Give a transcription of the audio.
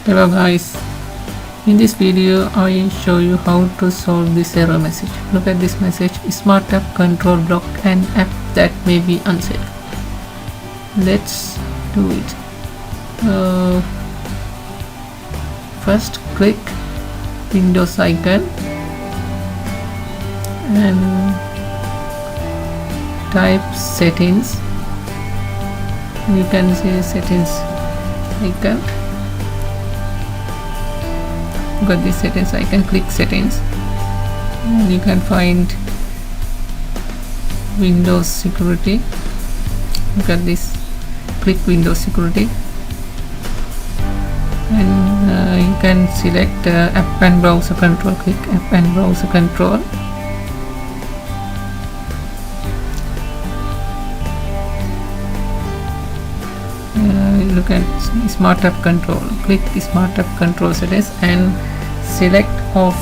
Hello guys, in this video I show you how to solve this error message. Look at this message: smart app control blocked an app that may be unsafe. Let's do it. First click Windows icon and type settings. You can see settings icon. Got this settings icon, click settings and you can find Windows security. Look at this, click Windows security and you can select app and browser control. Click app and browser control. Look at smart app control. Click smart app control settings and select off